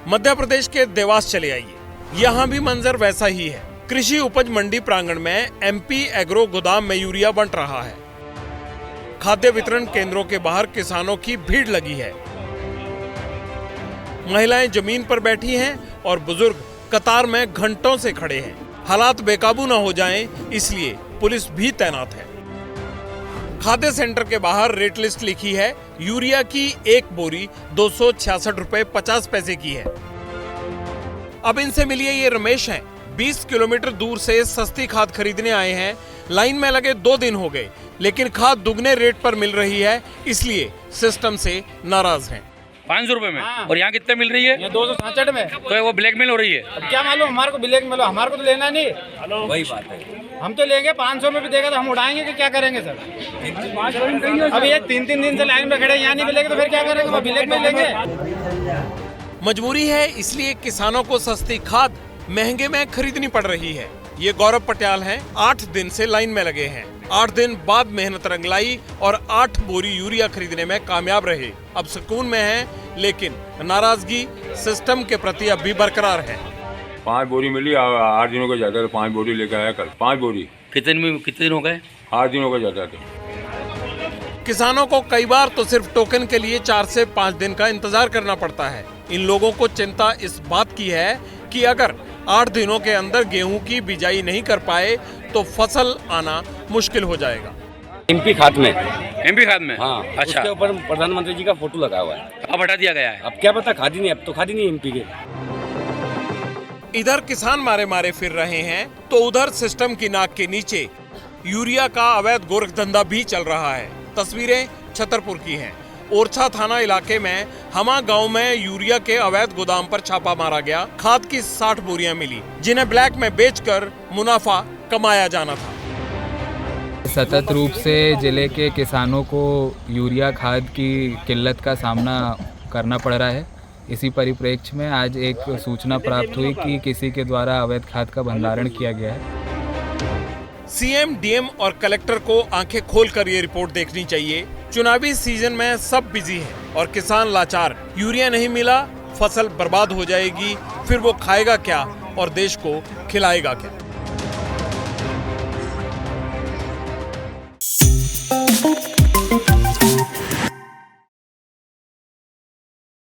मध्य प्रदेश के देवास चले आइए, यहाँ भी मंजर वैसा ही है। कृषि उपज मंडी प्रांगण में एमपी एग्रो गोदाम में यूरिया बंट रहा है। खाद्य वितरण केंद्रों के बाहर किसानों की भीड़ लगी है। महिलाएं जमीन पर बैठी हैं और बुजुर्ग कतार में घंटों से खड़े हैं। हालात बेकाबू न हो जाएं, इसलिए पुलिस भी तैनात है। खाद्य सेंटर के बाहर रेट लिस्ट लिखी है। यूरिया की एक बोरी 266 रुपए 50 पैसे की है। अब इनसे मिलिए, ये रमेश हैं। 20 किलोमीटर दूर से सस्ती खाद खरीदने आए हैं। लाइन में लगे 2 दिन हो गए, लेकिन खाद दुगने रेट पर मिल रही है, इसलिए सिस्टम से नाराज हैं। 500 रुपए में। हाँ। और यहाँ कितने मिल रही है? 267 में। तो वो ब्लैकमेल हो रही है। अब क्या मालूम, हमारे को ब्लैकमेल हो, हमारे को तो लेना नहीं। वही बात है, हम तो लेंगे 500 में भी देगा तो हम उड़ाएंगे कि क्या करेंगे सर? अब ये 3-3 दिन से लाइन में खड़े, यहाँ नहीं मिलेगा तो फिर क्या करेंगे? ब्लैकमेल लेंगे। मजबूरी है, इसलिए किसानों को सस्ती खाद महंगे में खरीदनी पड़ रही है। ये गौरव पटियाल हैं, 8 दिन से लाइन में लगे हैं। 8 दिन बाद मेहनत रंग लाई और 8 बोरी यूरिया खरीदने में कामयाब रहे। अब सुकून में हैं, लेकिन नाराजगी सिस्टम के प्रति अब भी बरकरार है। 5 बोरी मिली, 8 दिनों का जाता था। 5 बोरी लेकर आया कल। 5 बोरी कितने दिन हो गए? 8 दिनों का जाता था। किसानों को कई बार तो सिर्फ टोकन के लिए 4 से 5 दिन का इंतजार करना पड़ता है। इन लोगों को चिंता इस बात की है कि अगर 8 दिनों के अंदर गेहूं की बिजाई नहीं कर पाए तो फसल आना मुश्किल हो जाएगा। एमपी खाद में हाँ, अच्छा, उसके ऊपर प्रधानमंत्री जी का फोटो लगा हुआ है। अब हटा दिया गया है। अब क्या पता, खाद ही नहीं, अब तो खाद ही नहीं एमपी के। इधर किसान मारे फिर रहे हैं तो उधर सिस्टम की नाक के नीचे यूरिया का अवैध गोरखधंधा भी चल रहा है। तस्वीरें छतरपुर की हैं। ओरछा थाना इलाके में हमा गांव में यूरिया के अवैध गोदाम पर छापा मारा गया। खाद की 60 बोरियां मिली, जिन्हें ब्लैक में बेचकर मुनाफा कमाया जाना था। सतत रूप से जिले के किसानों को यूरिया खाद की किल्लत का सामना करना पड़ रहा है। इसी परिप्रेक्ष्य में आज एक सूचना प्राप्त हुई कि किसी के द्वारा अवैध खाद का भंडारण किया गया है। सीएम, डीएम और कलेक्टर को आंखें खोलकर ये रिपोर्ट देखनी चाहिए। चुनावी सीजन में सब बिजी हैं और किसान लाचार। यूरिया नहीं मिला, फसल बर्बाद हो जाएगी, फिर वो खाएगा क्या और देश को खिलाएगा क्या?